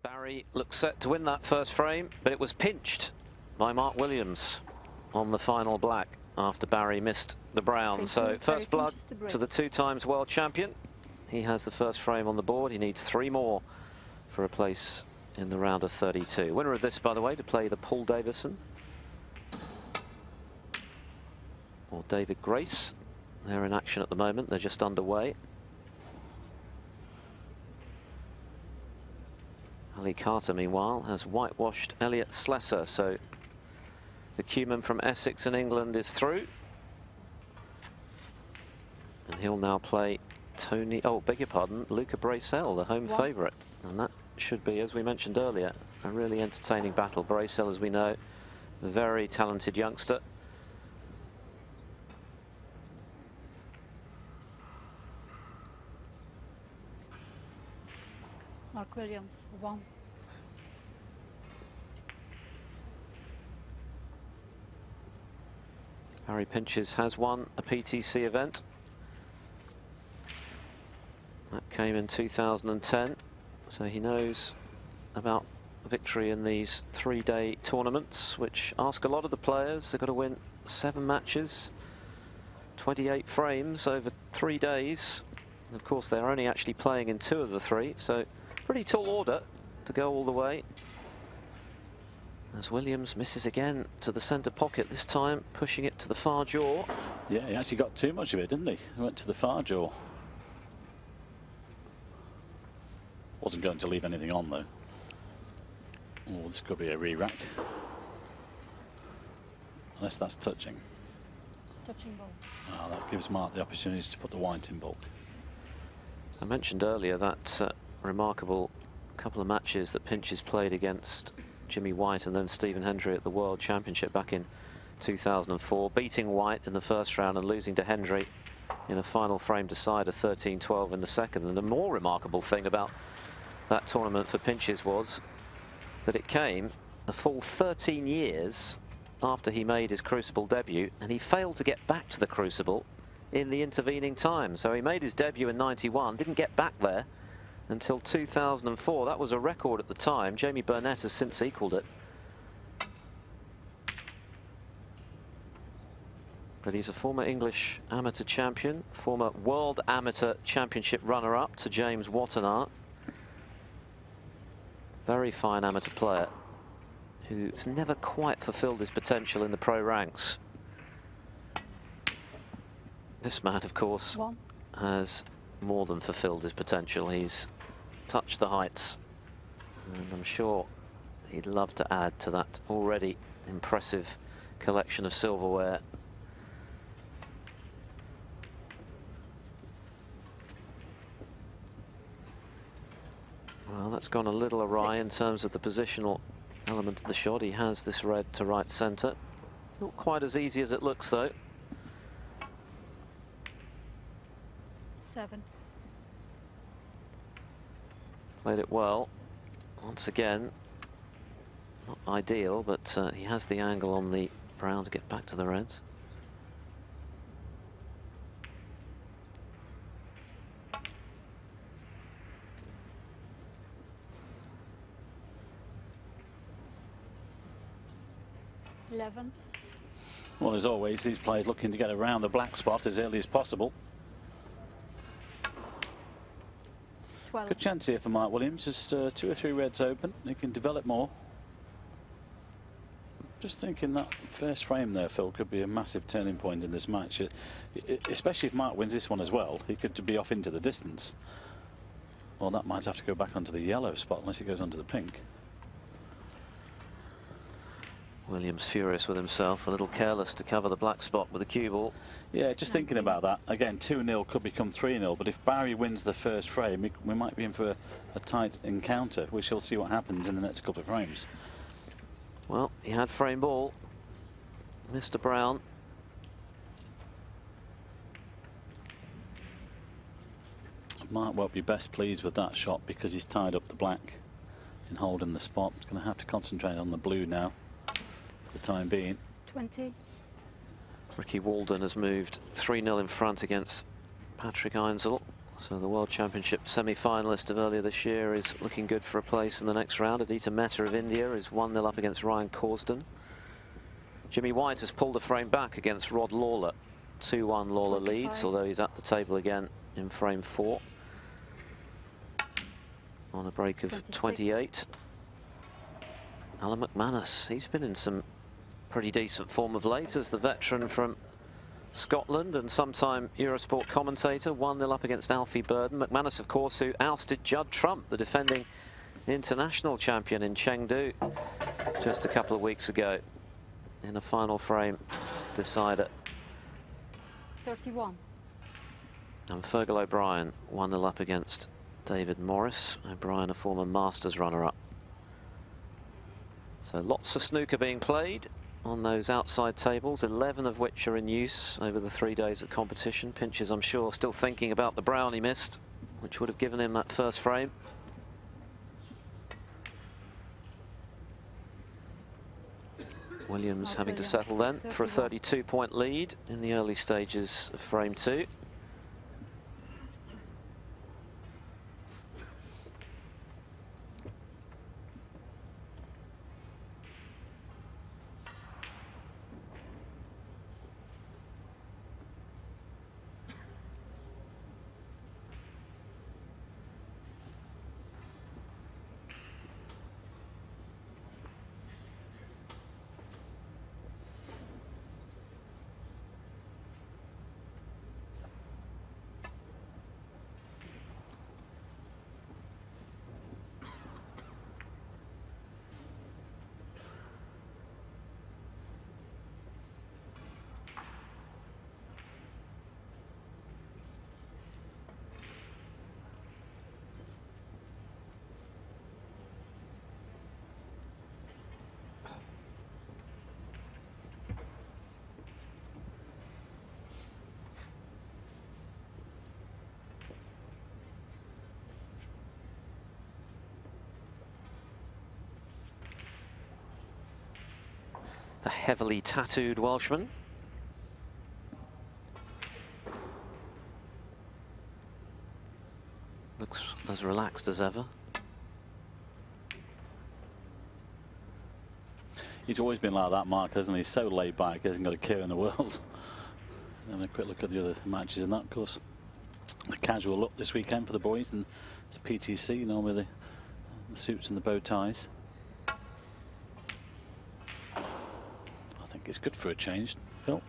Barry looks set to win that first frame, but it was pinched by Mark Williams on the final black after Barry missed the brown. So first blood to the 2 times world champion. He has the first frame on the board. He needs 3 more for a place in the round of 32. Winner of this, by the way, to play the Paul Davison or David Grace. They're in action at the moment. They're just underway. Ali Carter, meanwhile, has whitewashed Elliot Slessor, so the Cuman from Essex in England is through. And he'll now play Luca Bracel, the home favourite. And that should be, as we mentioned earlier, a really entertaining battle. Bracel, as we know, a very talented youngster. Mark Williams, 1. Barry Pinches has won a PTC event. That came in 2010, so he knows about victory in these 3-day tournaments, which ask a lot of the players. They've got to win 7 matches, 28 frames over 3 days. And of course, they're only actually playing in 2 of the 3, so pretty tall order to go all the way. As Williams misses again to the centre pocket, this time pushing it to the far jaw. Yeah, he actually got too much of it, didn't he? He went to the far jaw. Wasn't going to leave anything on, though. Oh, this could be a re-rack. Unless that's touching. Touching ball. Oh, that gives Mark the opportunity to put the white in bulk. I mentioned earlier that remarkable couple of matches that Pinches played against Jimmy White and then Stephen Hendry at the World Championship back in 2004, beating White in the first round and losing to Hendry in a final frame decider 13-12 in the second. And the more remarkable thing about that tournament for Pinches was that it came a full 13 years after he made his Crucible debut, and he failed to get back to the Crucible in the intervening time. So he made his debut in '91, didn't get back there until 2004. That was a record at the time. Jamie Burnett has since equalled it. But he's a former English amateur champion, former World Amateur Championship runner-up to James Wattenaar. Very fine amateur player who's never quite fulfilled his potential in the pro ranks. This man, of course, has more than fulfilled his potential. He's touched the heights, and I'm sure he'd love to add to that already impressive collection of silverware. Well, that's gone a little awry in terms of the positional element of the shot. He has this red to right centre. Not quite as easy as it looks, though. 7. Played it well. Once again, not ideal, but he has the angle on the brown to get back to the reds. Well, as always, these players looking to get around the black spot as early as possible. 12. Good chance here for Mark Williams. Just 2 or 3 reds open. He can develop more. Just thinking that first frame there, Phil, could be a massive turning point in this match. Especially if Mark wins this one as well. He could be off into the distance. Well, that might have to go back onto the yellow spot unless he goes onto the pink. Williams furious with himself, a little careless to cover the black spot with a cue ball. Yeah, just thinking about that. Again, 2-0 could become 3-0, but if Barry wins the first frame, we might be in for a tight encounter. We shall see what happens in the next couple of frames. Well, he had frame ball, Mr. Brown. Mark won't be best pleased with that shot because he's tied up the black in holding the spot. He's going to have to concentrate on the blue now for the time being. 20. Ricky Walden has moved 3-0 in front against Patrick Einsel. So the World Championship semi-finalist of earlier this year is looking good for a place in the next round. Aditya Mehta of India is 1-0 up against Ryan Corsden. Jimmy White has pulled a frame back against Rod Lawler. 2-1 Lawler 25. leads, although he's at the table again in frame 4. On a break of 26. 28. Alan McManus, he's been in some pretty decent form of late as the veteran from Scotland and sometime Eurosport commentator. 1-0 up against Alfie Burden. McManus, of course, who ousted Judd Trump, the defending international champion in Chengdu just a couple of weeks ago in a final frame decider. 31. And Fergal O'Brien 1-0 up against David Morris. O'Brien, a former Masters runner-up. So lots of snooker being played on those outside tables, 11 of which are in use over the 3 days of competition. Pinches, I'm sure, still thinking about the brown he missed, which would have given him that first frame. Williams having to settle then for a 32-point lead in the early stages of frame 2. The heavily tattooed Welshman. Looks as relaxed as ever. He's always been like that, Mark, hasn't he? He's so laid back, he hasn't got a care in the world. And a quick look at the other matches, and that, of course, the casual look this weekend for the boys, and it's PTC, normally the suits and the bow ties. I think it's good for a change, Phil.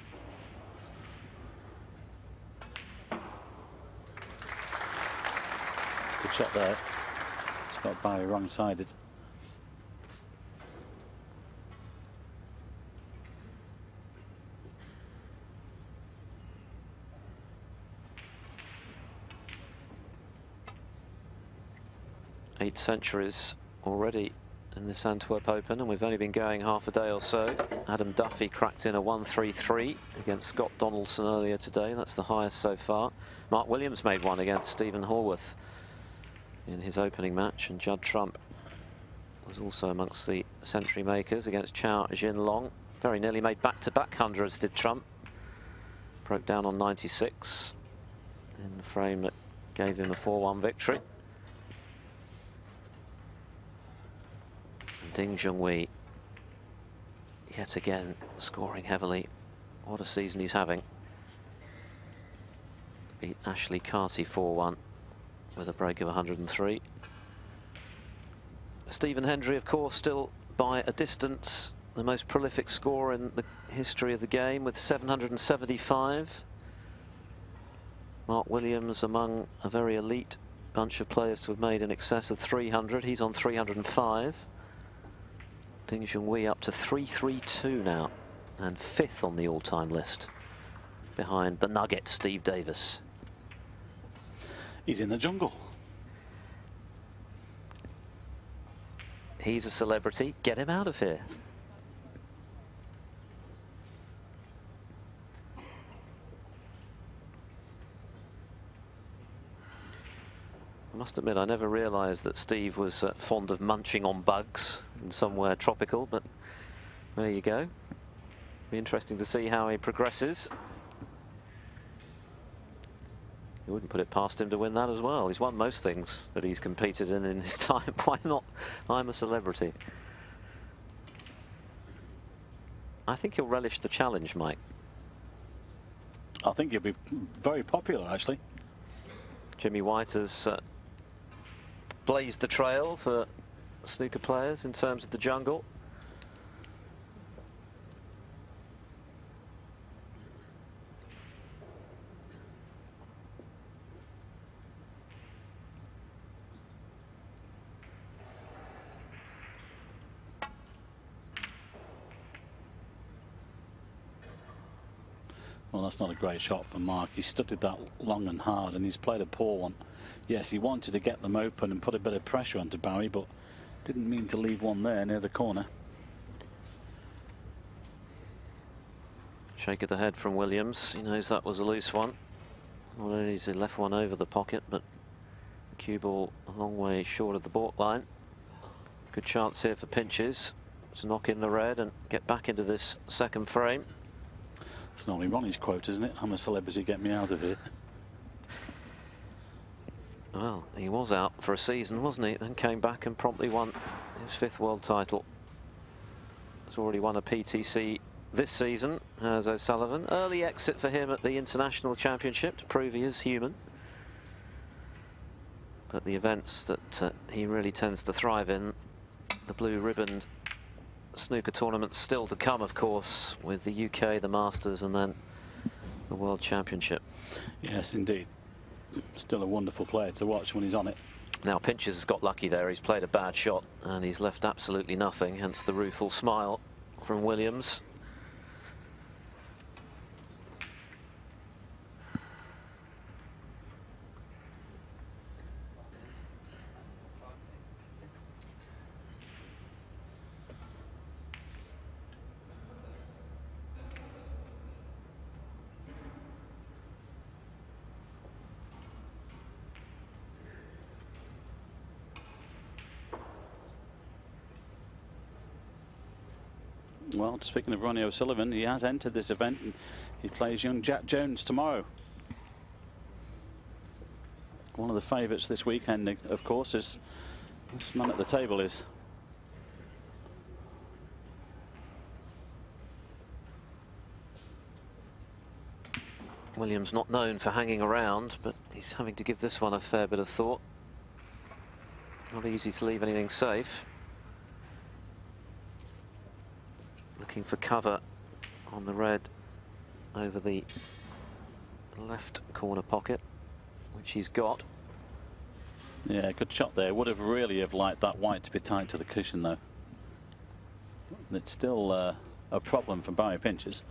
Good shot there. It's got Barry wrong-sided. Eight centuries already in this Antwerp Open, and we've only been going half a day or so. Adam Duffy cracked in a 1-3-3 against Scott Donaldson earlier today. That's the highest so far. Mark Williams made one against Stephen Horwath in his opening match, and Judd Trump was also amongst the century makers against Chao Jin Long. Very nearly made back-to-back hundreds, did Trump. Broke down on 96 in the frame that gave him a 4-1 victory. Ding Junhui, yet again scoring heavily. What a season he's having. Beat Ashley Carty 4-1 with a break of 103. Stephen Hendry, of course, still by a distance the most prolific scorer in the history of the game with 775. Mark Williams among a very elite bunch of players to have made in excess of 300. He's on 305. Ding Junhui up to 332 now, and 5th on the all-time list, behind the Nugget Steve Davis. He's in the jungle. He's a celebrity. Get him out of here. I must admit, I never realised that Steve was fond of munching on bugs in somewhere tropical, but there you go. Be interesting to see how he progresses. You wouldn't put it past him to win that as well. He's won most things that he's competed in his time. Why not? I'm a celebrity. I think he'll relish the challenge, Mike. I think he'll be very popular, actually. Jimmy White has blazed the trail for snooker players in terms of the jungle. Well, that's not a great shot for Mark. He studied that long and hard, and he's played a poor one. Yes, he wanted to get them open and put a bit of pressure onto Barry, but didn't mean to leave one there near the corner. Shake of the head from Williams. He knows that was a loose one. Not only has he left one over the pocket, but the cue ball a long way short of the baulk line. Good chance here for Pinches to knock in the red and get back into this second frame. It's normally Ronnie's quote, isn't it? I'm a celebrity, get me out of here. Well, he was out for a season, wasn't he? Then came back and promptly won his 5th world title. He's already won a PTC this season as O'Sullivan. Early exit for him at the International Championship to prove he is human. But the events that he really tends to thrive in, the blue ribboned snooker tournaments still to come, of course, with the UK, the Masters, and then the World Championship. Yes, indeed. Still a wonderful player to watch when he's on it. Now Pinches has got lucky there. He's played a bad shot and he's left absolutely nothing, hence the rueful smile from Williams. Well, speaking of Ronnie O'Sullivan, he has entered this event and he plays young Jack Jones tomorrow. One of the favourites this weekend, of course, is this man at the table is. Williams not known for hanging around, but he's having to give this one a fair bit of thought. Not easy to leave anything safe. Looking for cover on the red over the left corner pocket, which he's got. Yeah, good shot there. Would have really have liked that white to be tied to the cushion, though. It's still a problem for Barry Pinches.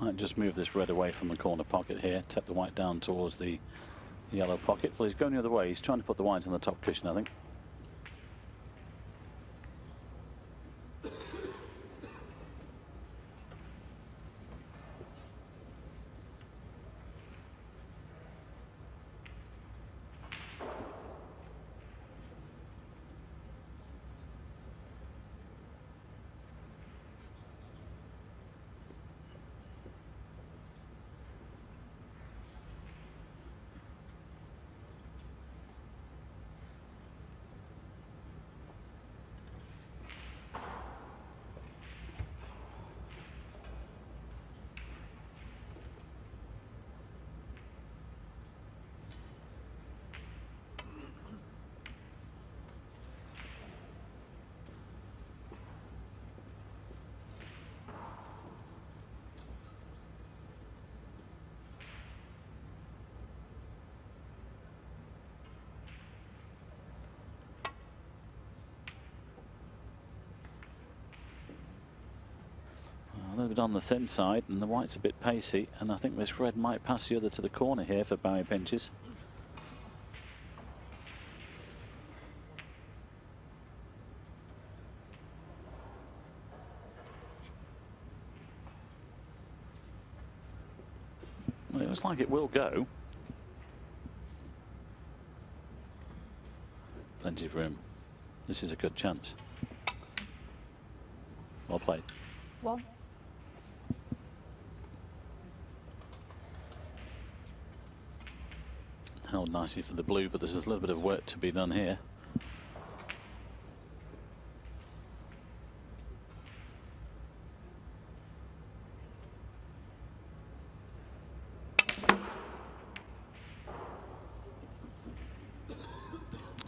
Might just move this red away from the corner pocket here, tap the white down towards the yellow pocket. Well, he's going the other way. He's trying to put the white on the top cushion, I think. bit on the thin side, and the white's a bit pacey, and I think this red might pass the other to the corner here for Barry Pinches. Well, it looks like it will go. Plenty of room. This is a good chance. Well played. 1. Held nicely for the blue, but there's a little bit of work to be done here.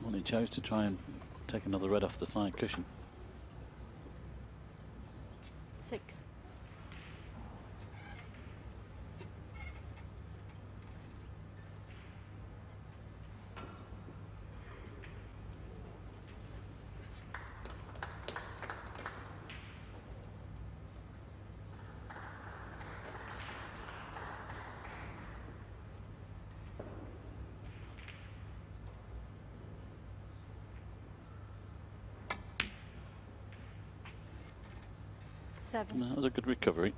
Well, he chose to try and take another red off the side cushion. 6. That was a good recovery.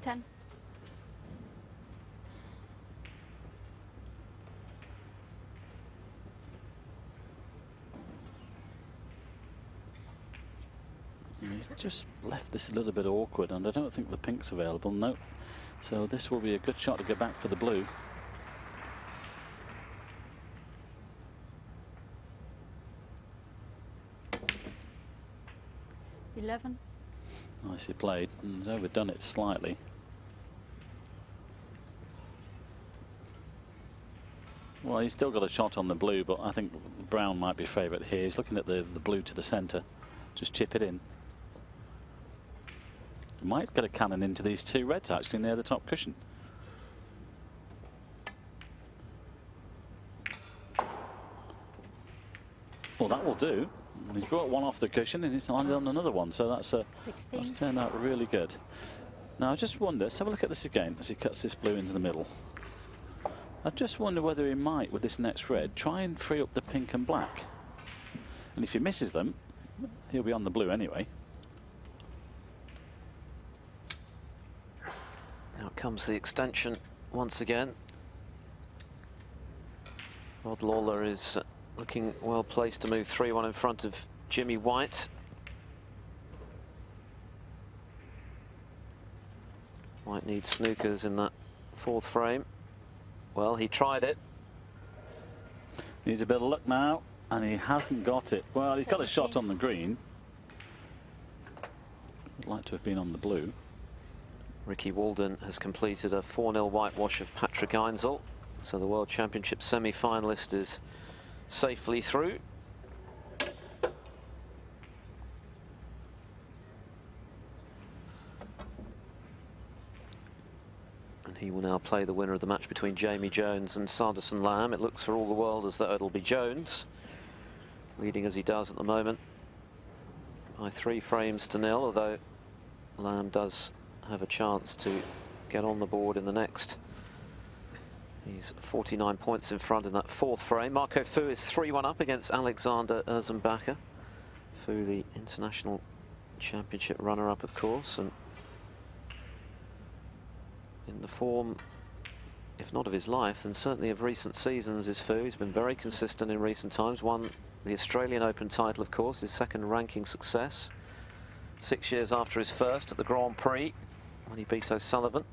Ten. He's just left this a little bit awkward, and I don't think the pink's available. No. So this will be a good shot to get back for the blue. $11. Nicely played, and he's overdone it slightly. Well, he's still got a shot on the blue, but I think brown might be favourite here. He's looking at the blue to the centre. Just chip it in. He might get a cannon into these two reds actually near the top cushion. Well, that will do. He's brought one off the cushion and he's landed on another one, so that's turned out really good. Now I just wonder, let's have a look at this again as he cuts this blue into the middle. I just wonder whether he might, with this next red, try and free up the pink and black. And if he misses them, he'll be on the blue anyway. Now comes the extension once again. Rod Lawler is looking well placed to move 3-1 in front of Jimmy White. White needs snookers in that fourth frame. Well, he tried it. Needs a bit of luck now, and he hasn't got it. Well, he's got a shot on the green. Would like to have been on the blue. Ricky Walden has completed a 4-0 whitewash of Patrick Einsel, so the World Championship semi-finalist is safely through. And he will now play the winner of the match between Jamie Jones and Sanderson Lamb. It looks for all the world as though it'll be Jones, leading as he does at the moment by 3 frames to 0, although Lamb does have a chance to get on the board in the next. He's 49 points in front in that fourth frame. Marco Fu is 3-1 up against Alexander Erzenbacher. Fu, the international championship runner-up, of course, and in the form, if not of his life, then certainly of recent seasons is Fu. He's been very consistent in recent times. Won the Australian Open title, of course, his second ranking success. 6 years after his first at the Grand Prix, when he beat O'Sullivan.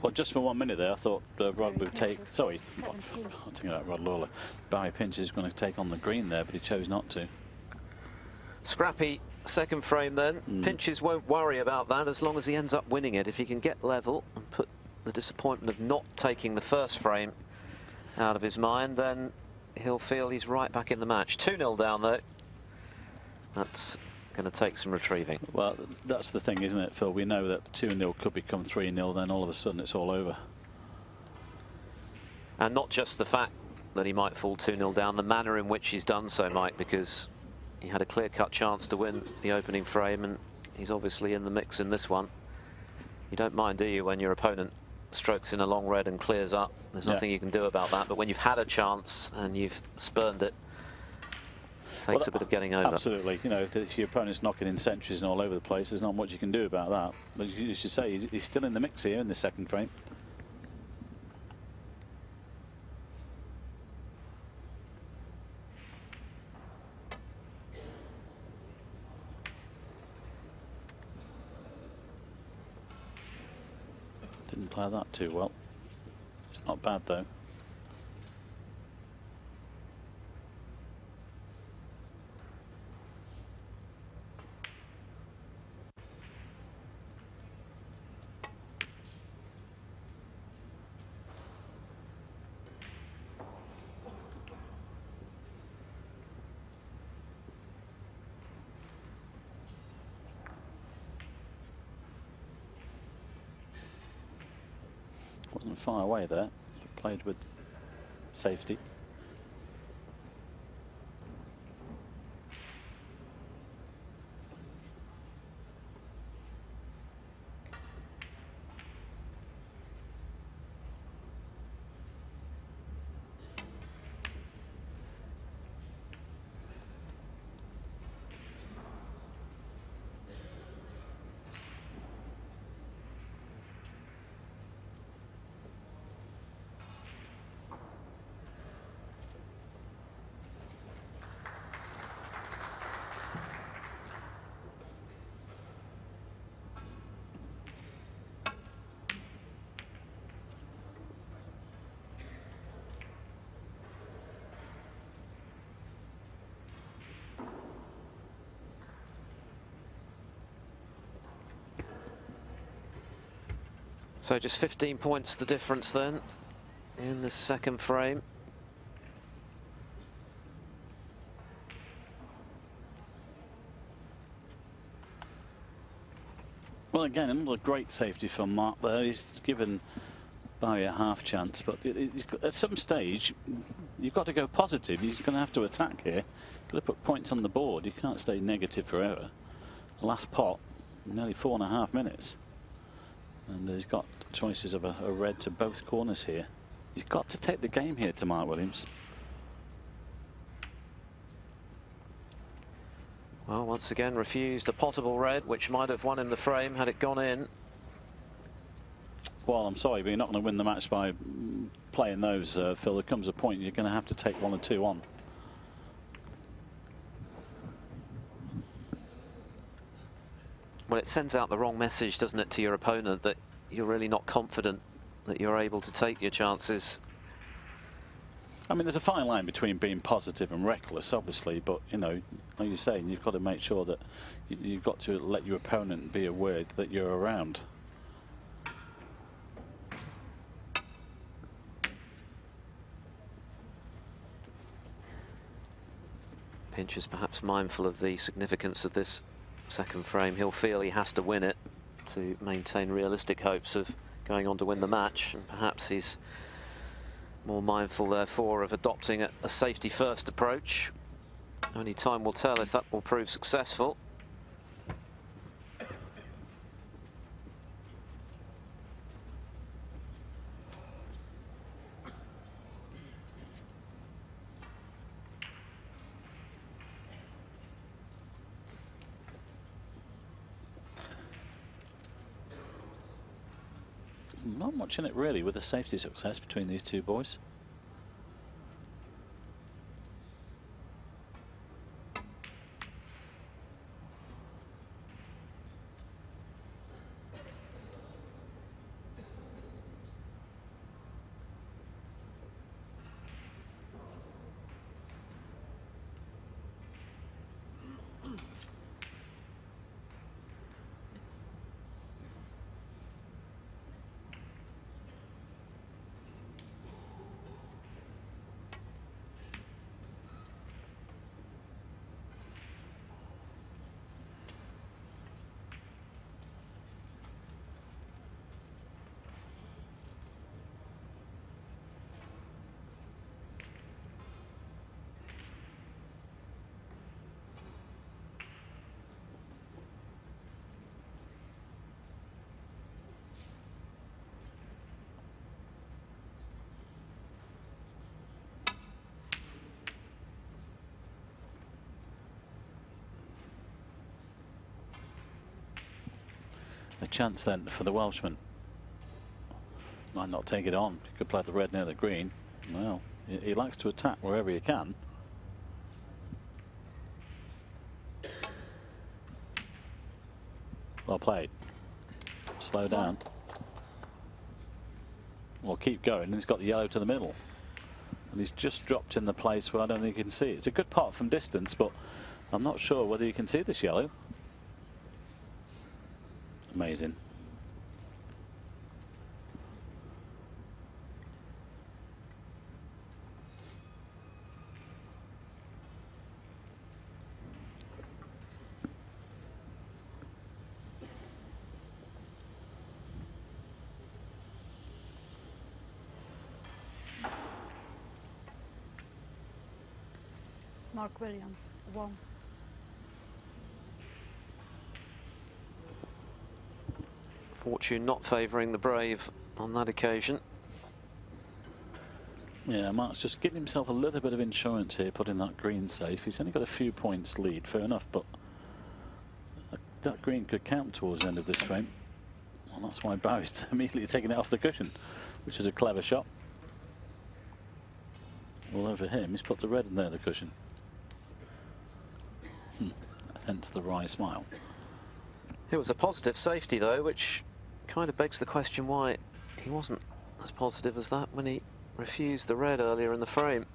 Well, just for 1 minute there, I thought Rod would take. Pinches, Sorry, 17. I'm thinking about Rod Lawler. Barry Pinch is going to take on the green there, but he chose not to. Scrappy second frame then. Pinches won't worry about that as long as he ends up winning it. If he can get level and put the disappointment of not taking the first frame out of his mind, then he'll feel he's right back in the match. 2-0 down though. That's going to take some retrieving. Well, that's the thing, isn't it, Phil? We know that 2-0 could become 3-0, then all of a sudden it's all over. And not just the fact that he might fall 2-0 down, the manner in which he's done so, Mike, because he had a clear-cut chance to win the opening frame, and he's obviously in the mix in this one. You don't mind, do you, when your opponent strokes in a long red and clears up? There's nothing you can do about that. But when you've had a chance and you've spurned it, takes a bit of getting over. Absolutely. You know, if your opponent's knocking in centuries and all over the place, there's not much you can do about that. But as you say, he's still in the mix here in the second frame. Didn't play that too well. It's not bad though. Wasn't far away there, played with safety. So just 15 points the difference then in the second frame. Well, again, another great safety from Mark there. He's given Barry a half chance, but at some stage, you've got to go positive. He's going to have to attack here. Got to put points on the board. You can't stay negative forever. Last pot, nearly 4.5 minutes. And he's got choices of a red to both corners here. He's got to take the game here to Mark Williams. Well, once again, refused a potable red, which might have won him the frame had it gone in. Well, I'm sorry, but you're not going to win the match by playing those, Phil. There comes a point you're going to have to take 1 or 2 on. Well, it sends out the wrong message, doesn't it, to your opponent, that you're really not confident that you're able to take your chances. I mean, there's a fine line between being positive and reckless, obviously, but, you know, like you're saying, you've got to make sure that you've got to let your opponent be aware that you're around. Pinch is perhaps mindful of the significance of this second frame. He'll feel he has to win it to maintain realistic hopes of going on to win the match, and perhaps he's more mindful therefore of adopting a safety first approach. Only time will tell if that will prove successful. Not much in it really with the safety success between these two boys. A chance then for the Welshman. Might not take it on. He could play the red near the green. Well, he likes to attack wherever he can. Well played. Slow down. Well, keep going. And he's got the yellow to the middle. And he's just dropped in the place where I don't think you can see it. It's a good pot from distance, but I'm not sure whether you can see this yellow. Amazing. Mark Williams, 1. Fortune not favouring the brave on that occasion. Yeah, Mark's just getting himself a little bit of insurance here, putting that green safe. He's only got a few points lead, fair enough, but that green could count towards the end of this frame. Well, that's why Barry's immediately taking it off the cushion, which is a clever shot. All over him, he's put the red in there, the cushion. Hence the wry smile. It was a positive safety though, which kind of begs the question why he wasn't as positive as that when he refused the red earlier in the frame.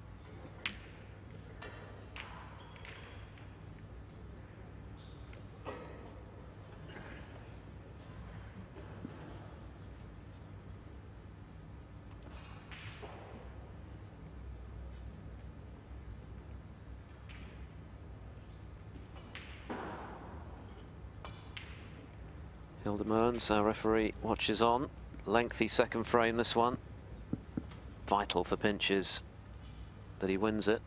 Hilde Moens, our referee, watches on. Lengthy second frame, this one. Vital for Pinches that he wins it.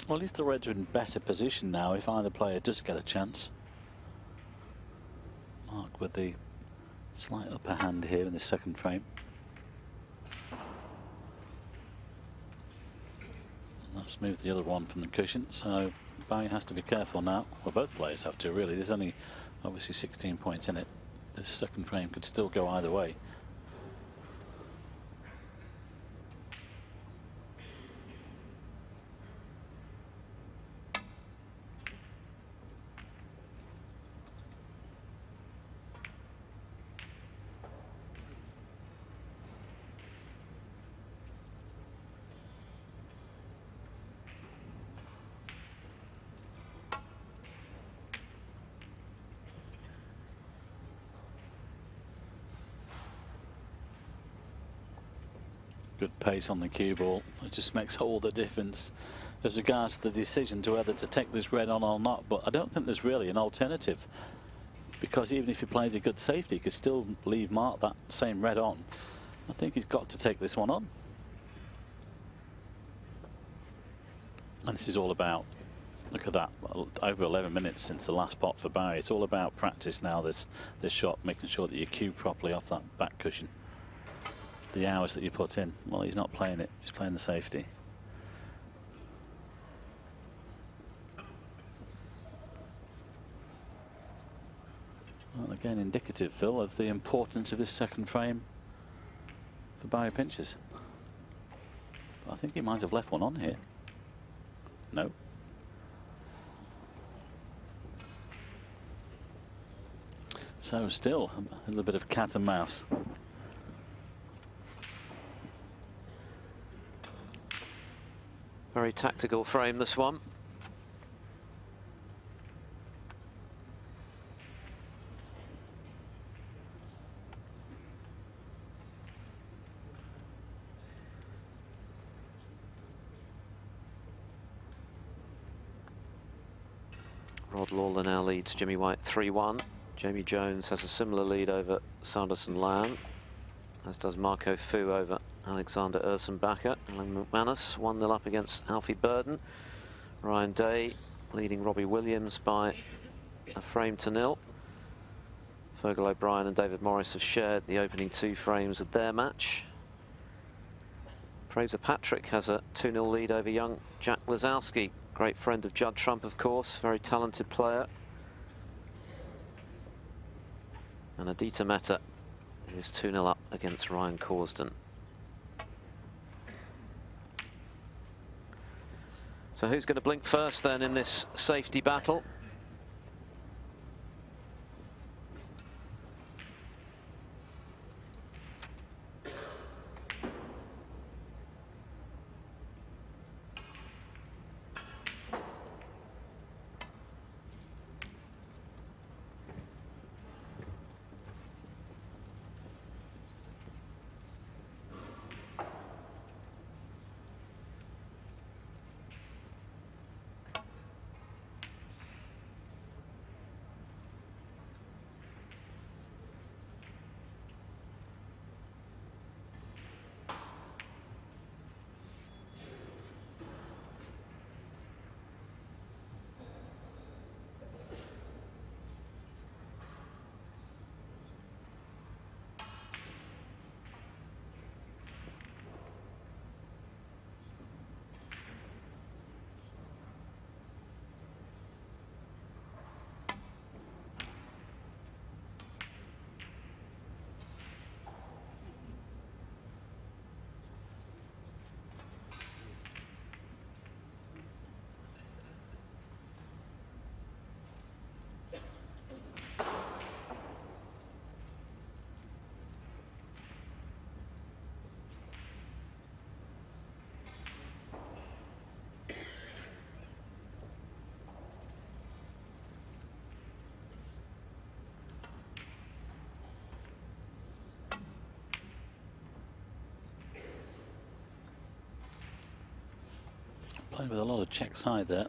Well, at least the Reds are in better position now if either player does get a chance. Mark with the slight upper hand here in the second frame. And that's moved the other one from the cushion, so Barry has to be careful now. Well, both players have to, really. There's only obviously 16 points in it. This second frame could still go either way. Good pace on the cue ball. It just makes all the difference as regards to the decision to whether to take this red on or not. But I don't think there's really an alternative, because even if he plays a good safety, he could still leave Mark that same red on. I think he's got to take this one on. And this is all about, look at that, over 11 minutes since the last pot for Barry. It's all about practice now, this shot, making sure that you cue properly off that back cushion. The hours that you put in. Well, he's not playing it, he's playing the safety. Well, again, indicative, Phil, of the importance of this second frame for Barry Pinches. But I think he might have left one on here. No. So still a little bit of cat and mouse. Very tactical frame, this one. Rod Lawler now leads Jimmy White 3-1. Jamie Jones has a similar lead over Sanderson Lamb. as does Marco Fu over Alexander Ursenbacher. Alan McManus 1-0 up against Alfie Burden. Ryan Day leading Robbie Williams by a frame to 0. Fergal O'Brien and David Morris have shared the opening 2 frames of their match. Fraser Patrick has a 2-0 lead over young Jack Lazowski. Great friend of Judd Trump, of course, very talented player. And Aditya Mehta is 2-0 up against Ryan Corsden. So who's going to blink first then in this safety battle? Playing with a lot of check side there,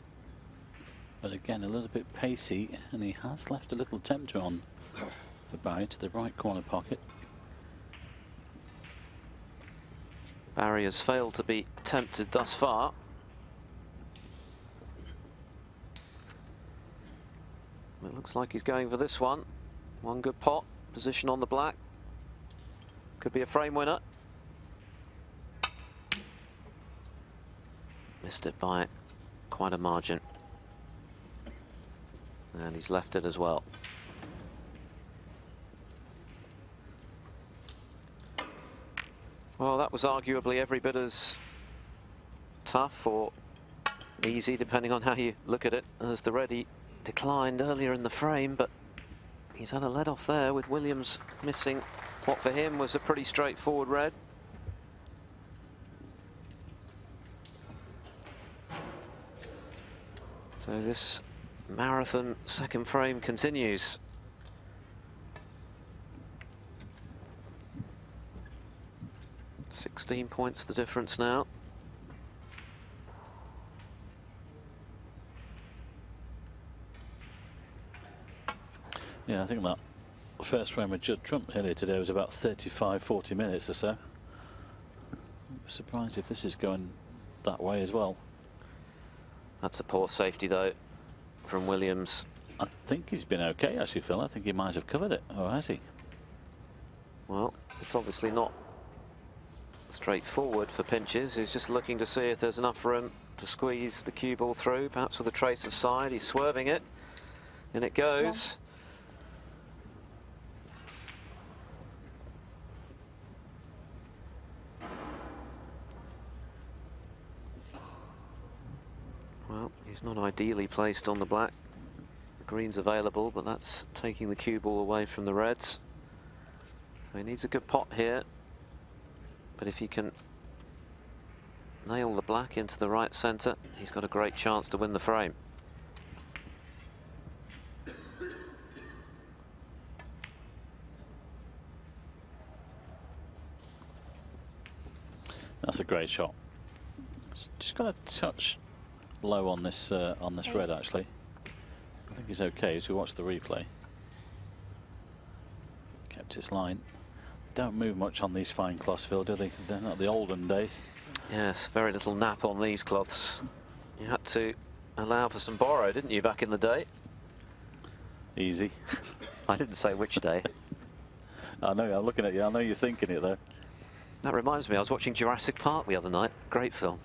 but again a little bit pacey, and he has left a little tempter on for Barry to the right corner pocket. Barry has failed to be tempted thus far. It looks like he's going for this one. One good pot, position on the black. Could be a frame winner. Missed it by quite a margin. And he's left it as well. Well, that was arguably every bit as tough or easy, depending on how you look at it, as the red he declined earlier in the frame, but he's had a let off there with Williams missing what for him was a pretty straightforward red. So this marathon second frame continues. $16 points the difference now. Yeah, I think that first frame with Judd Trump earlier today was about 35-40 minutes or so. I'm surprised if this is going that way as well. That's a poor safety though from Williams. I think he's been okay actually, Phil. I think he might have covered it, or has he? Well, it's obviously not straightforward for Pinches. He's just looking to see if there's enough room to squeeze the cue ball through, perhaps with a trace of side. He's swerving it, and it goes. Well, he's not ideally placed on the black. The green's available, but that's taking the cue ball away from the reds. So he needs a good pot here. But if he can nail the black into the right centre, he's got a great chance to win the frame. That's a great shot. Just got a touch low on this red actually. I think he's okay as we watch the replay. Kept his line. don't move much on these fine cloths, Phil, do they? They're not the olden days. Yes, very little nap on these cloths. You had to allow for some borrow, didn't you, back in the day? Easy. I didn't say which day. I know, I'm looking at you. I know you're thinking it, though. That reminds me, I was watching Jurassic Park the other night. Great film.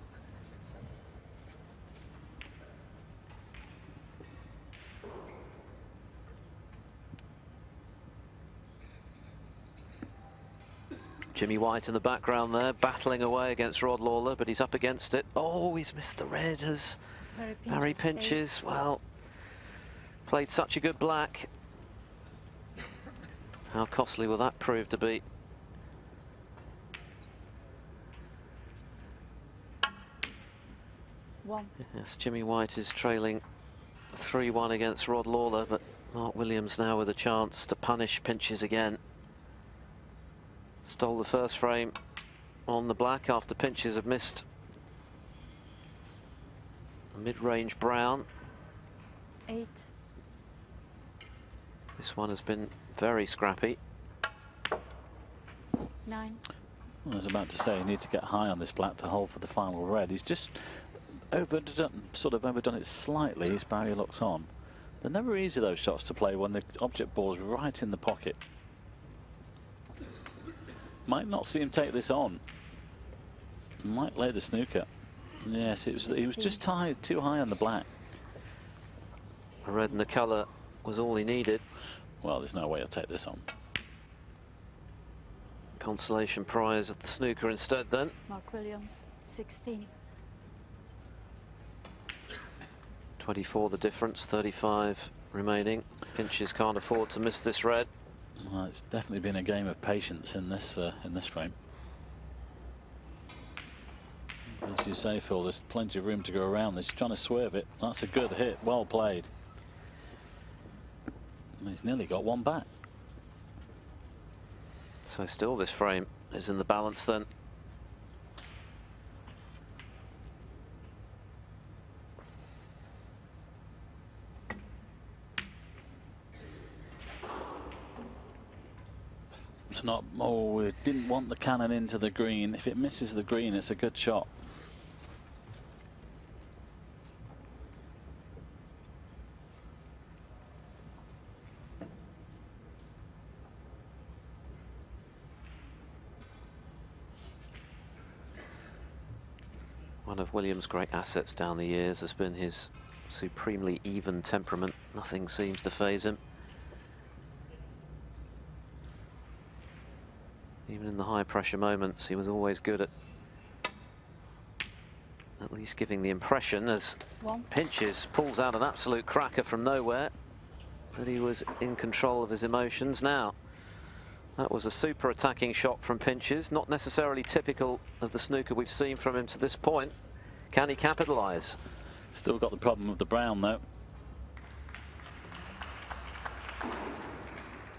Jimmy White in the background there, battling away against Rod Lawler, but he's up against it. Oh, he's missed the red as Barry pinches. Well, played such a good black. How costly will that prove to be? One. Yes, Jimmy White is trailing 3-1 against Rod Lawler, but Mark Williams now with a chance to punish pinches again. Stole the first frame on the black after pinches have missed a mid-range brown. 8. This one has been very scrappy. 9. I was about to say, he needs to get high on this black to hold for the final red. He's just overdone it slightly as Barry looks on. They're never easy, those shots to play when the object ball's right in the pocket. Might not see him take this on. Might lay the snooker. Yes, he was just too high on the black. The red and the colour was all he needed. Well, there's no way he'll take this on. Consolation prize of the snooker instead then. Mark Williams, 16. 24 the difference, 35 remaining. Pinches can't afford to miss this red. Well, it's definitely been a game of patience in this frame. As you say, Phil, there's plenty of room to go around. He's trying to swerve it. That's a good hit. Well played. He's nearly got one back. So still this frame is in the balance then. It's not, oh, we didn't want the cannon into the green. If it misses the green, it's a good shot. One of Williams' great assets down the years has been his supremely even temperament. Nothing seems to faze him. Even in the high pressure moments, he was always good at least giving the impression, as Pinches pulls out an absolute cracker from nowhere, that he was in control of his emotions. Now, that was a super attacking shot from Pinches, not necessarily typical of the snooker we've seen from him to this point. Can he capitalise? Still got the problem of the brown, though.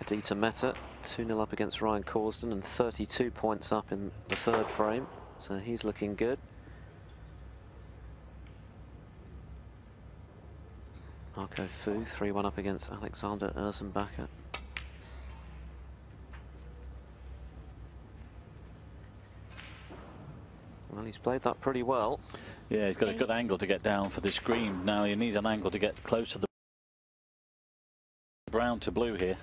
Adita Mehta 2-0 up against Ryan Corsden and 32 points up in the third frame, so he's looking good. Marco Fu 3-1 up against Alexander Erzenbacher. Well, he's played that pretty well. Yeah, he's got a good angle to get down for this green. Now he needs an angle to get close to the brown to blue here.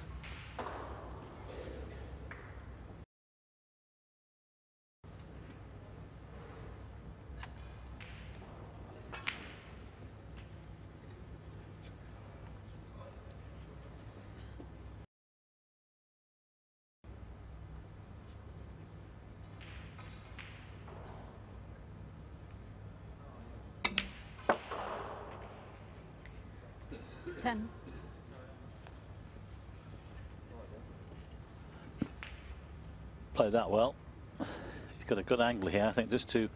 Played that well. He's got a good angle here, I think, just to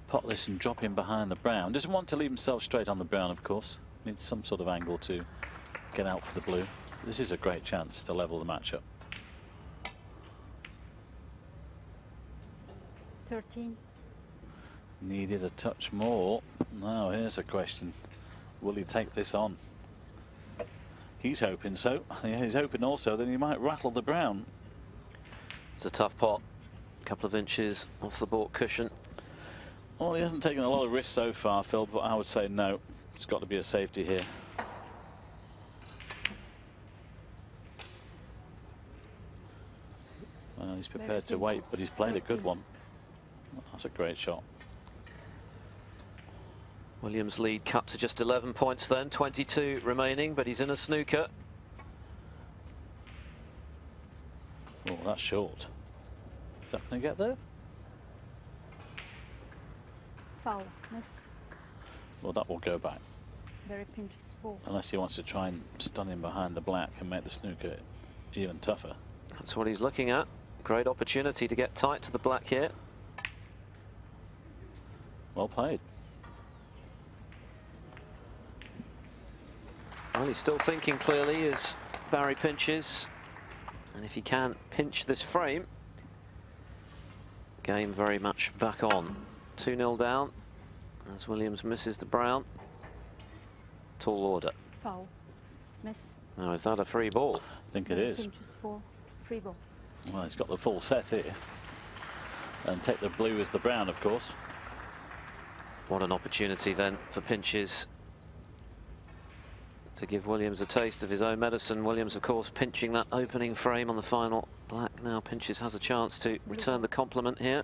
pot this and drop him behind the brown. Doesn't want to leave himself straight on the brown, of course. Needs some sort of angle to get out for the blue. This is a great chance to level the match up. 13. Needed a touch more. Now here's a question. Will he take this on? He's hoping so. Yeah, he's hoping also that he might rattle the brown. It's a tough pot. A couple of inches off the baulk cushion. Well, he hasn't taken a lot of risks so far, Phil, but I would say no. It's got to be a safety here. Well, he's prepared to wait, but he's played a good one. That's a great shot. Williams' lead cut to just 11 points then, 22 remaining, but he's in a snooker. Oh, that's short. Is that going to get there? Foul, miss. Well, that will go back. Very pinches 4. Unless he wants to try and stun him behind the black and make the snooker even tougher. That's what he's looking at. Great opportunity to get tight to the black here. Well played. Well, he's still thinking clearly as Barry pinches. And if he can pinch this frame, game very much back on. 2-0 down as Williams misses the brown. Tall order. Foul, miss. Now, is that a free ball? I think it is. Pinches 4, free ball. Well, he's got the full set here. And take the blue as the brown, of course. What an opportunity then for pinches to give Williams a taste of his own medicine. Williams, of course, pinching that opening frame on the final black. Now pinches has a chance to return the compliment here.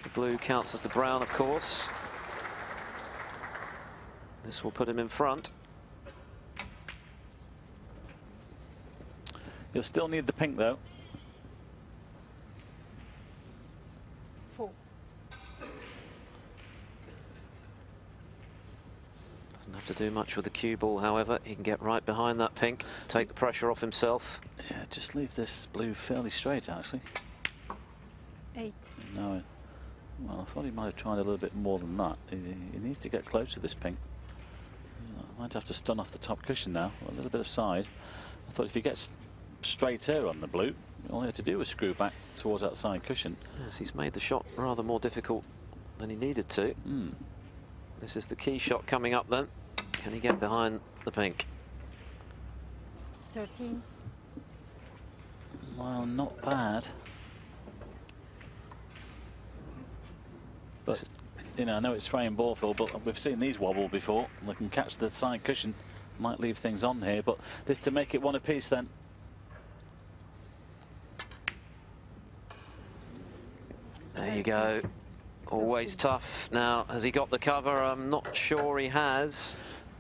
The blue counts as the brown, of course. This will put him in front. You'll still need the pink, though. 4. Doesn't have to do much with the cue ball, however. He can get right behind that pink, take the pressure off himself. Yeah, just leave this blue fairly straight, actually. 8. No, well, I thought he might have tried a little bit more than that. He needs to get close to this pink. Might have to stun off the top cushion now. A little bit of side. I thought if he gets straight here on the blue, all he had to do was screw back towards that side cushion. Yes, he's made the shot rather more difficult than he needed to. This is the key shot coming up then. Can he get behind the pink? 13. Well, not bad. But, you know, I know it's frame ball, Phil, but we've seen these wobble before. They can catch the side cushion. Might leave things on here, but this to make it one apiece then. There you go. Always tough. Now, has he got the cover? I'm not sure he has.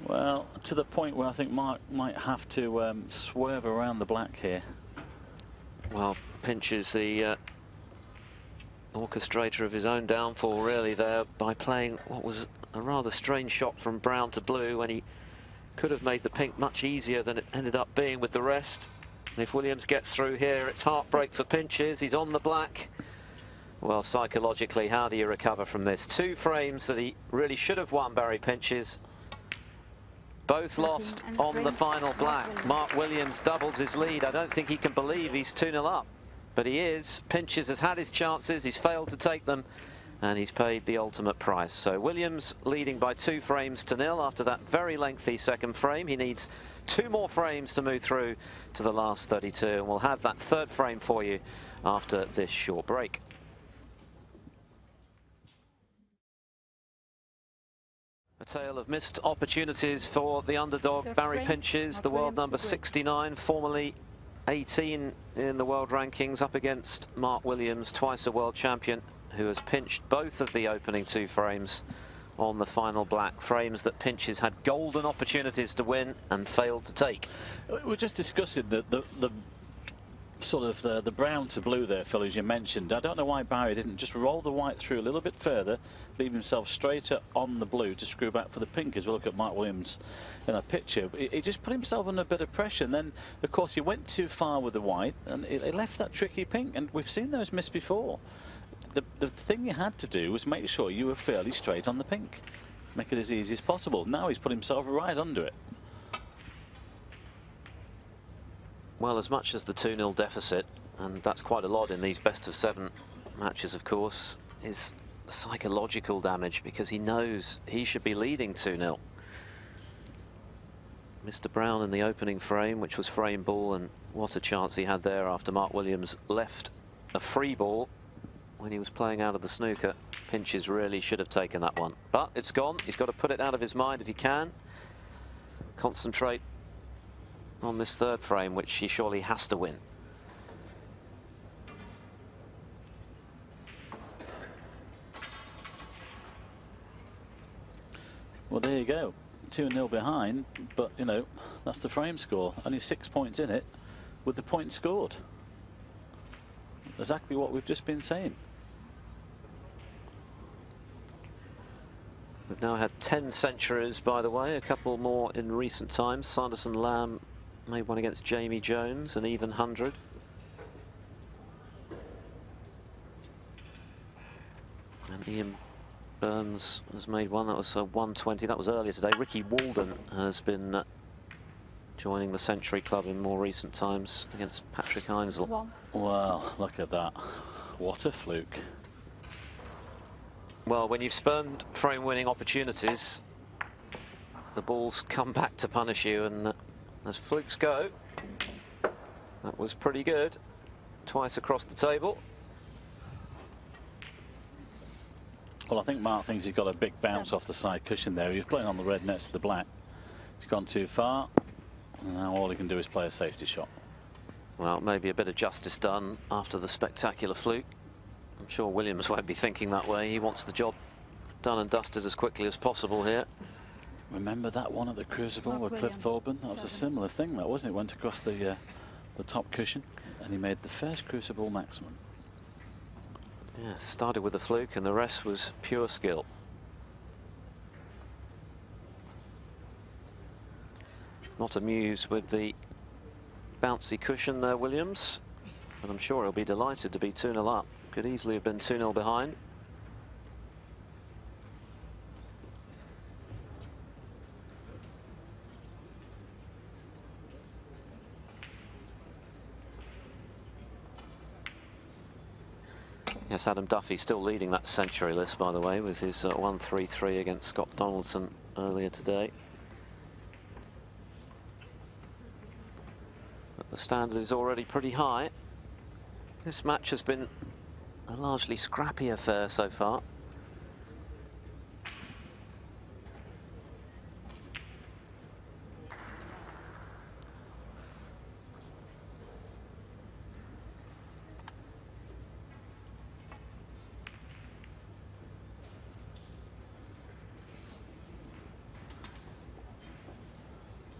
Well, to the point where I think Mark might have to swerve around the black here. Well, pinches the orchestrator of his own downfall, really, there, by playing what was a rather strange shot from brown to blue when he could have made the pink much easier than it ended up being with the rest. And if Williams gets through here, it's heartbreak for pinches. He's on the black. Well, psychologically, how do you recover from this? 2 frames that he really should have won, Barry pinches. Both lost on the final black. Mark Williams doubles his lead. I don't think he can believe he's 2-0 up, but he is. Pinches has had his chances, he's failed to take them, and he's paid the ultimate price. So Williams leading by 2 frames to 0 after that very lengthy second frame. He needs 2 more frames to move through to the last 32, and we'll have that 3rd frame for you after this short break. A tale of missed opportunities for the underdog, Barry Pinches, the world number 69, formerly 18 in the world rankings, up against Mark Williams, twice a world champion, who has pinched both of the opening 2 frames on the final black. Frames that Pinches had golden opportunities to win and failed to take. We're just discussing the sort of the brown to blue there, Phil, as you mentioned. I don't know why Barry didn't just roll the white through a little bit further, leave himself straighter on the blue to screw back for the pink, as we look at Mark Williams in that picture. He just put himself under a bit of pressure, and then, of course, he went too far with the white, and it left that tricky pink, and we've seen those miss before. The thing you had to do was make sure you were fairly straight on the pink. Make it as easy as possible. Now he's put himself right under it. Well, as much as the 2-0 deficit, and that's quite a lot in these best-of-7 matches, of course, is psychological damage, because he knows he should be leading 2-0. Mr. Brown in the opening frame, which was frame ball, and What a chance he had there after Mark Williams left a free ball when he was playing out of the snooker. Pinches really should have taken that one, but it's gone. He's got to put it out of his mind if he can. Concentrate on this third frame, which he surely has to win. Well, there you go. 2-0 behind, but, you know, that's the frame score. Only 6 points in it with the point scored. Exactly what we've just been saying. We've now had 10 centuries, by the way, a couple more in recent times. Sanderson Lamb made one against Jamie Jones, an even 100. And Ian Burns has made one, that was a 120, that was earlier today. Ricky Walden has been joining the Century Club in more recent times against Patrick Einsel. Wow, look at that. What a fluke. Well, when you've spurned frame-winning opportunities, the balls come back to punish you, and as flukes go, that was pretty good. Twice across the table. Well, I think Mark thinks he's got a big bounce off the side cushion there. He was playing on the red next to the black. He's gone too far. And now all he can do is play a safety shot. Well, maybe a bit of justice done after the spectacular fluke. I'm sure Williams won't be thinking that way. He wants the job done and dusted as quickly as possible here. Remember that one at the Crucible with Cliff Thorburn? That was a similar thing, that wasn't it? Went across the top cushion, and he made the first Crucible maximum. Yeah, started with a fluke, and the rest was pure skill. Not amused with the bouncy cushion there, Williams, and I'm sure he'll be delighted to be 2-0 up. Could easily have been 2-0 behind. Yes, Adam Duffy still leading that century list, by the way, with his 133 against Scott Donaldson earlier today. But the standard is already pretty high. This match has been a largely scrappy affair so far.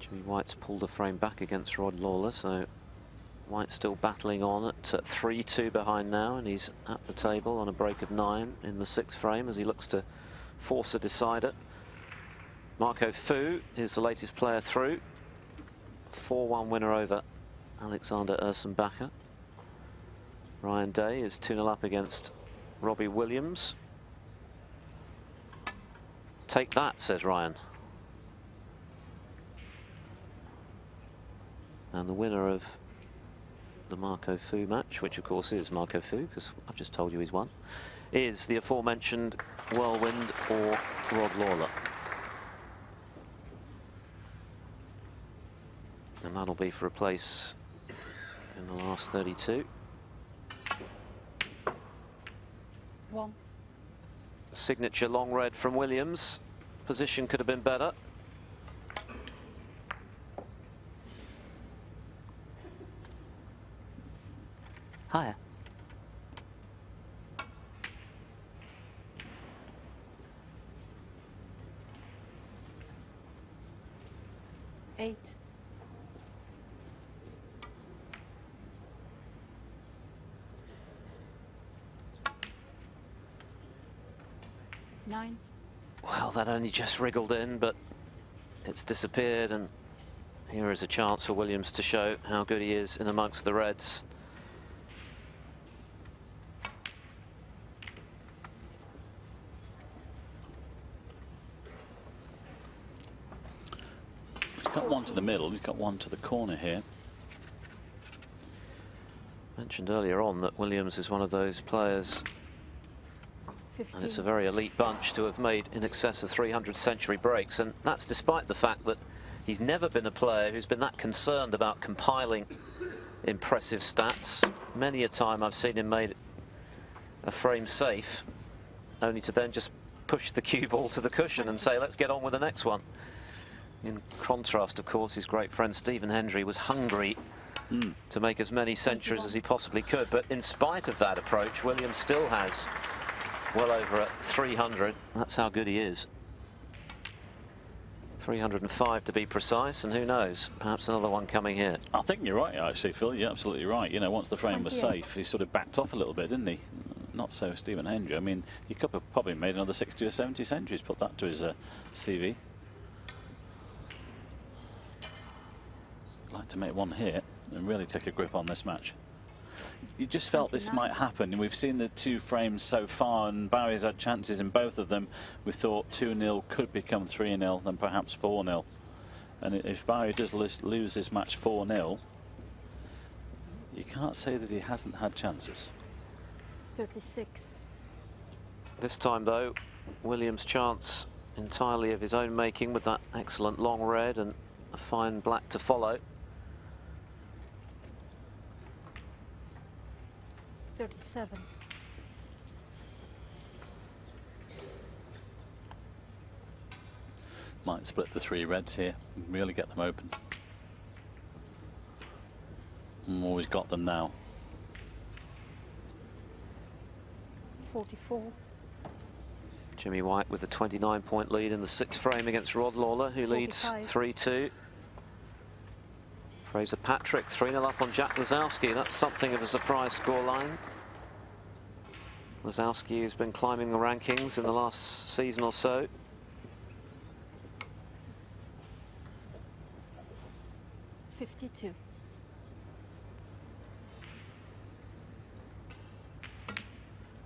Jimmy White's pulled the frame back against Rod Lawler, so White still battling on at 3-2 behind now, and he's at the table on a break of 9 in the 6th frame as he looks to force a decider. Marco Fu is the latest player through. 4-1 winner over Alexander Ursenbacher. Ryan Day is 2-0 up against Robbie Williams. Take that, says Ryan. And the winner of the Marco Fu match, which of course is Marco Fu, because I've just told you he's won, is the aforementioned Whirlwind or Rod Lawler. And that'll be for a place in the last 32. Signature long red from Williams. Position could have been better. Higher. Eight. Nine. Well, that only just wriggled in, but it's disappeared, and here is a chance for Williams to show how good he is in amongst the reds. He's got one to the middle, he's got one to the corner here. Mentioned earlier on that Williams is one of those players, 15. and it's a very elite bunch, to have made in excess of 300 century breaks, and that's despite the fact that he's never been a player who's been that concerned about compiling impressive stats. Many a time I've seen him made a frame safe, only to then just push the cue ball to the cushion and say, let's get on with the next one. In contrast, of course, his great friend Stephen Hendry was hungry to make as many centuries as he possibly could. But in spite of that approach, Williams still has well over 300. That's how good he is. 305 to be precise, and who knows, perhaps another one coming here. I think you're right, actually, Phil. You're absolutely right. You know, once the frame was safe, he sort of backed off a little bit, didn't he? Not so Stephen Hendry. I mean, he could have probably made another 60 or 70 centuries, put that to his CV. I'd like to make one here and really take a grip on this match. You just felt this might happen. We've seen the two frames so far, and Barry's had chances in both of them. We thought 2-0 could become 3-0, then perhaps 4-0. And if Barry does lose this match 4-0, you can't say that he hasn't had chances. 36. This time, though, Williams' chance entirely of his own making with that excellent long red and a fine black to follow. 37. Might split the three reds here and really get them open. Always got them now. 44. Jimmy White with a 29-point lead in the sixth frame against Rod Lawler, who 45. leads 3-2. Fraser Patrick 3-0 up on Jack Lazowski. That's something of a surprise scoreline. Lazowski, who's been climbing the rankings in the last season or so. $52.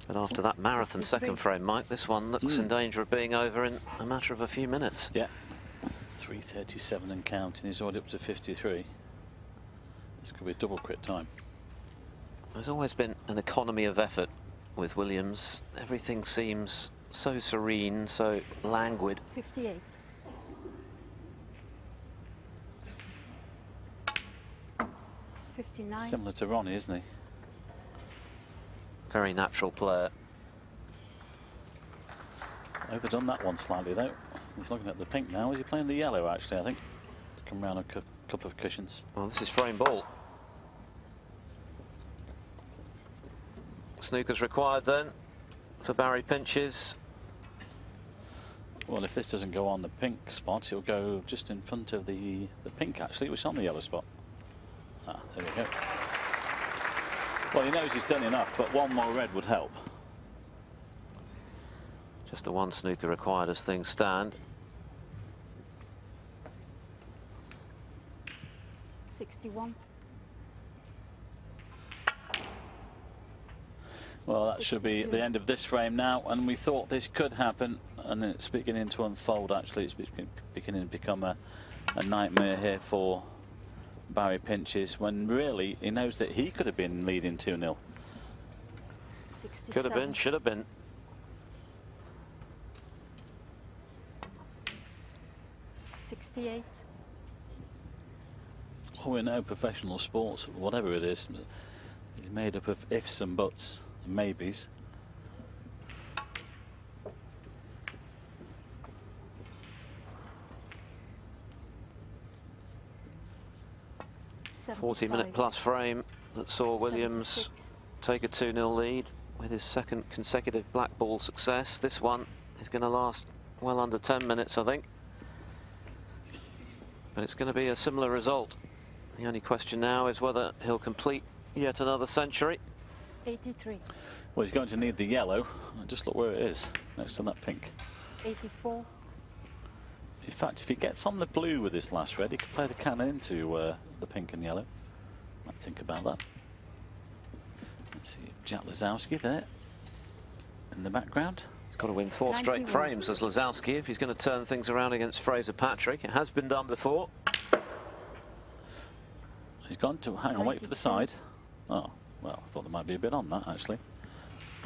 And after that marathon 53. second frame, Mike, this one looks in danger of being over in a matter of a few minutes. Yeah, 3:37 and counting. He's already up to 53. This could be a double crit time. There's always been an economy of effort with Williams. Everything seems so serene, so languid. 58. $59. Similar to Ronnie, isn't he? Very natural player. Overdone that one slightly, though. He's looking at the pink now. Is he playing the yellow, actually, I think? To come round a couple of cushions. Well, this is frame ball. Snooker's required then for Barry Pinches. Well, if this doesn't go on the pink spot, he'll go just in front of the pink, actually, which is on the yellow spot. Ah, there we go. Well, he knows he's done enough, but one more red would help. Just the one Snooker required as things stand. 61. Well, that should be 62. the end of this frame now, and we thought this could happen, and it's beginning to unfold, actually. It's beginning to become a nightmare here for Barry Pinches, when really he knows that he could have been leading 2-0. 67. Could have been, should have been. 68. Well, we know professional sports, whatever it is made up of ifs and buts and maybes. $75. 40-minute plus frame that saw Williams 76. take a 2-0 lead with his second consecutive black ball success. This one is going to last well under 10 minutes, I think. But it's going to be a similar result. The only question now is whether he'll complete yet another century. 83. Well, he's going to need the yellow. Just look where it is, next to that pink. 84. In fact, if he gets on the blue with this last red, he could play the cannon into the pink and yellow. Might think about that. Let's see, Jack Lazowski there in the background. He's got to win 4 straight 91. frames as Lazowski if he's going to turn things around against Fraser Patrick. It has been done before. He's gone to hang on, wait for the 92. side. Oh, well, I thought there might be a bit on that, actually.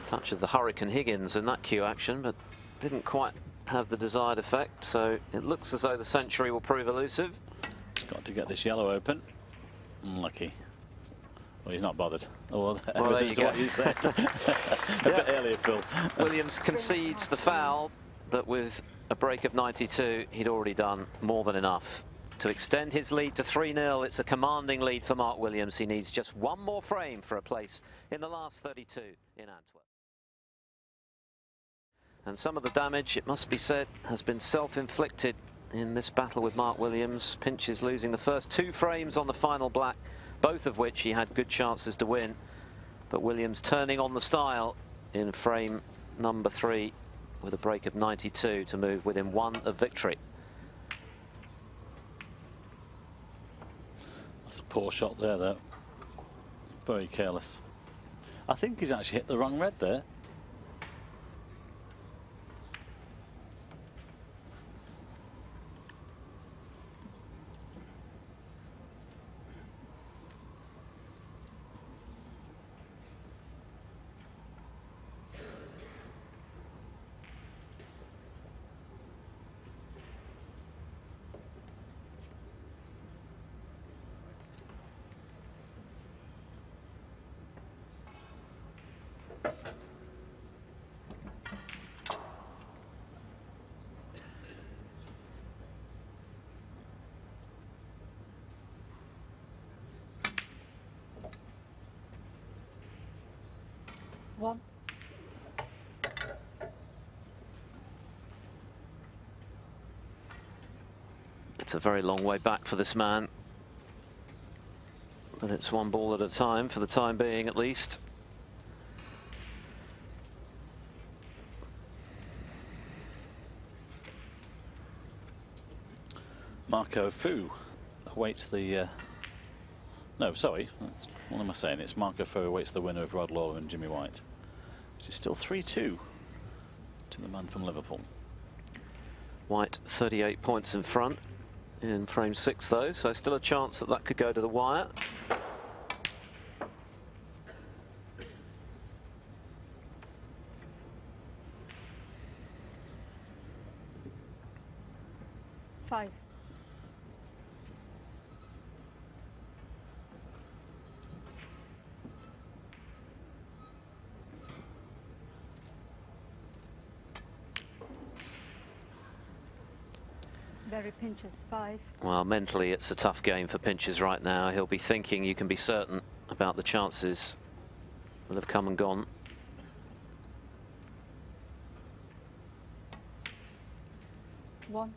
Touch of the Hurricane Higgins in that cue action, but didn't quite have the desired effect, so it looks as though the century will prove elusive. He's got to get this yellow open. Unlucky. Well, he's not bothered. Oh, Well, there evidence you of what go. you said a bit earlier, Phil. Williams concedes the foul, but with a break of 92, he'd already done more than enough to extend his lead to 3-0. It's a commanding lead for Mark Williams. He needs just one more frame for a place in the last 32 in Antwerp. And some of the damage, it must be said, has been self-inflicted in this battle with Mark Williams. Pinches losing the first 2 frames on the final black, both of which he had good chances to win. But Williams turning on the style in frame number 3 with a break of 92 to move within 1 of victory. That's a poor shot there, though. Very careless. I think he's actually hit the wrong red there. One. It's a very long way back for this man, but it's 1 ball at a time for the time being, at least. Marco Fu awaits the... no, sorry. What am I saying? It's Marco Fu awaits the winner of Rod Lawler and Jimmy White, which is still 3-2 to the man from Liverpool. White 38 points in front in frame 6, though, so still a chance that that could go to the wire. Five. Very Pinches 5. Well, mentally it's a tough game for Pinches right now. He'll be thinking, you can be certain, about the chances that have come and gone. One.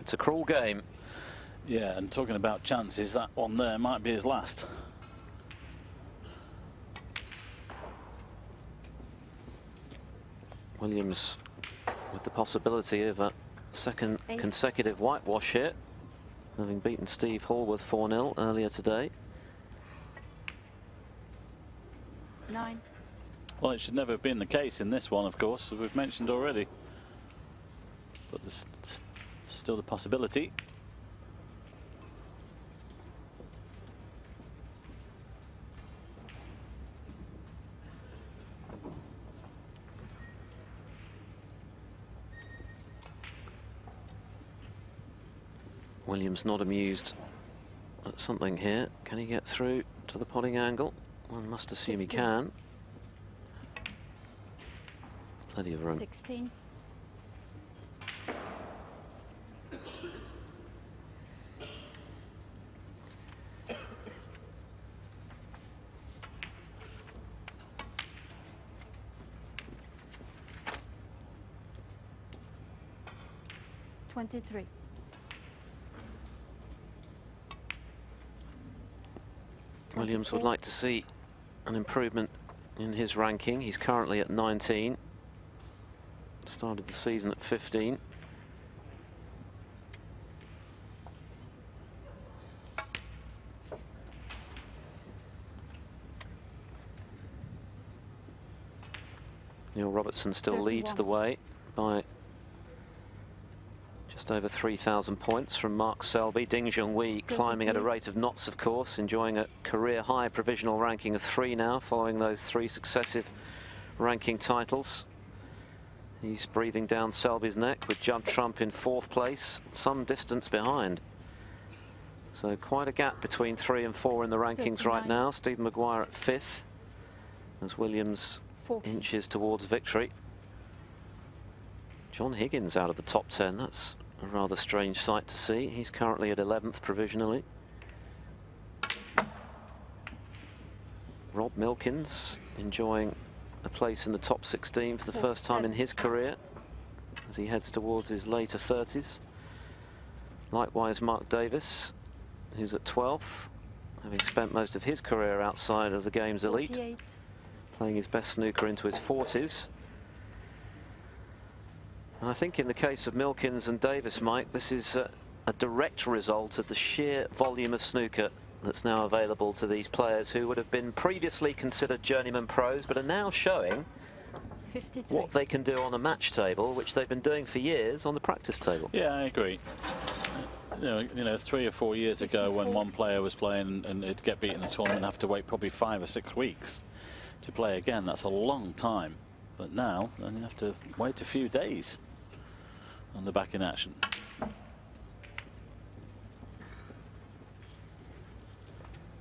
It's a cruel game. Yeah, and talking about chances, that one there might be his last. Williams with the possibility of a second consecutive whitewash here, having beaten Steve Hallworth 4-0 earlier today. 9. Well, it should never have been the case in this one, of course, as we've mentioned already. But there's still the possibility. Williams not amused at something here. Can he get through to the potting angle? One must assume 15. he can. Plenty of room. 16. $23. Williams would like to see an improvement in his ranking. He's currently at 19. Started the season at 15. Neil Robertson still 31. leads the way by just over 3,000 points from Mark Selby. Ding Junhui climbing at a rate of knots, of course, enjoying a career high provisional ranking of 3 now, following those 3 successive ranking titles. He's breathing down Selby's neck with Judd Trump in 4th place, some distance behind. So quite a gap between 3 and 4 in the rankings right 39. now. Stephen Maguire at 5th, as Williams 40. inches towards victory. John Higgins out of the top 10. That's a rather strange sight to see. He's currently at 11th provisionally. Rob Milkins enjoying a place in the top 16 for the first time in his career as he heads towards his later 30s. Likewise, Mark Davis, who's at 12th, having spent most of his career outside of the game's elite, 48. playing his best snooker into his 40s. And I think in the case of Milkins and Davis, Mike, this is a direct result of the sheer volume of snooker that's now available to these players who would have been previously considered journeyman pros, but are now showing 53. what they can do on a match table, which they've been doing for years on the practice table. Yeah, I agree. You know, 3 or 4 years ago, when one player was playing and it'd get beaten in the tournament and have to wait probably 5 or 6 weeks to play again, that's a long time. But now, then you have to wait a few days on the back in action.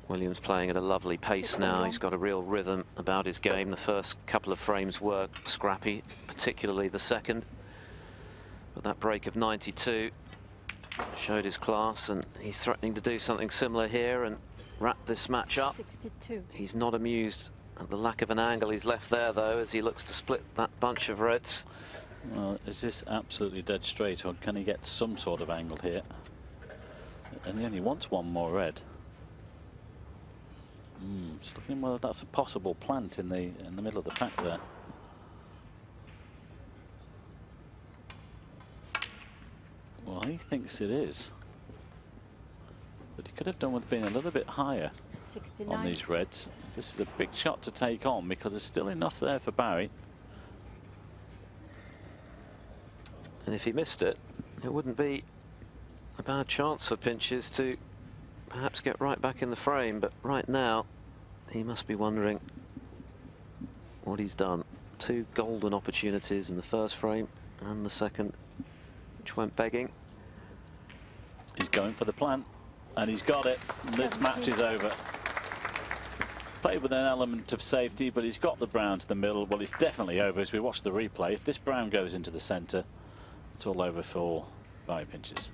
Williams playing at a lovely pace now. He's got a real rhythm about his game. The first couple of frames were scrappy, particularly the second. But that break of 92 showed his class, and he's threatening to do something similar here and wrap this match up. 62. He's not amused at the lack of an angle he's left there, though, as he looks to split that bunch of reds. Well, is this absolutely dead straight, or can he get some sort of angle here? And he only wants one more red. Just looking whether that's a possible plant in the middle of the pack there. Well, he thinks it is, but he could have done with being a little bit higher 69. on these reds. This is a big shot to take on because there's still enough there for Barry. And if he missed it, it wouldn't be a bad chance for Pinches to perhaps get right back in the frame. But right now, he must be wondering what he's done. 2 golden opportunities in the first frame and the second, which went begging. He's going for the plant, and he's got it. This match is over. Played with an element of safety, but he's got the brown to the middle. Well, it's definitely over as we watch the replay. If this brown goes into the centre, it's all over for Barry Pinches.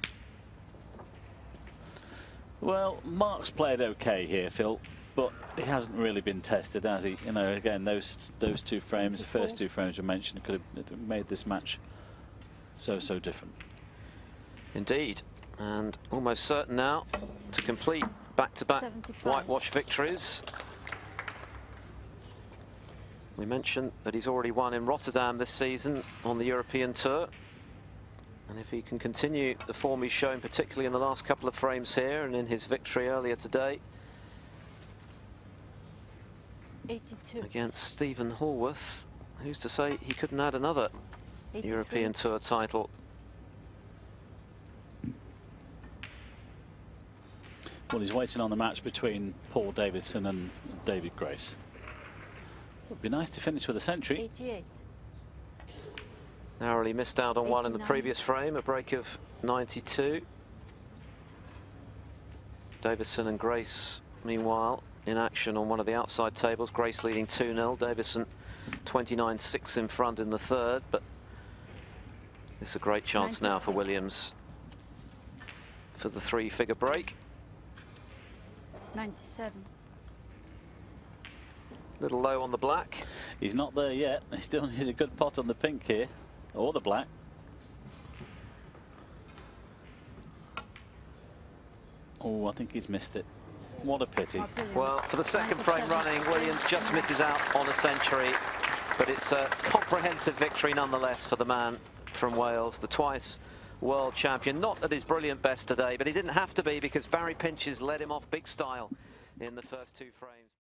Well, Mark's played okay here, Phil, but he hasn't really been tested, has he? You know, again, those 2 frames, the first 2 frames we mentioned, could have made this match so different. Indeed, and almost certain now to complete back-to-back 75. whitewash victories. We mentioned that he's already won in Rotterdam this season on the European Tour. And if he can continue the form he's shown, particularly in the last couple of frames here and in his victory earlier today 82. against Stephen Hallworth, who's to say he couldn't add another 83. European Tour title. Well, he's waiting on the match between Paul Davidson and David Grace. It would be nice to finish with a century. 88. Narrowly missed out on one in the 89. previous frame, a break of 92. Davison and Grace, meanwhile, in action on one of the outside tables. Grace leading 2-0. Davison 29-6 in front in the third, but it's a great chance now for 96. Williams for the 3-figure break. 97. Little low on the black. He's not there yet. He still needs a good pot on the pink here, or the black. Oh, I think he's missed it. What a pity. Well, for the second frame running, Williams just misses out on a century, but it's a comprehensive victory nonetheless for the man from Wales, the twice world champion. Not at his brilliant best today, but he didn't have to be because Barry Pinches led him off big style in the first 2 frames.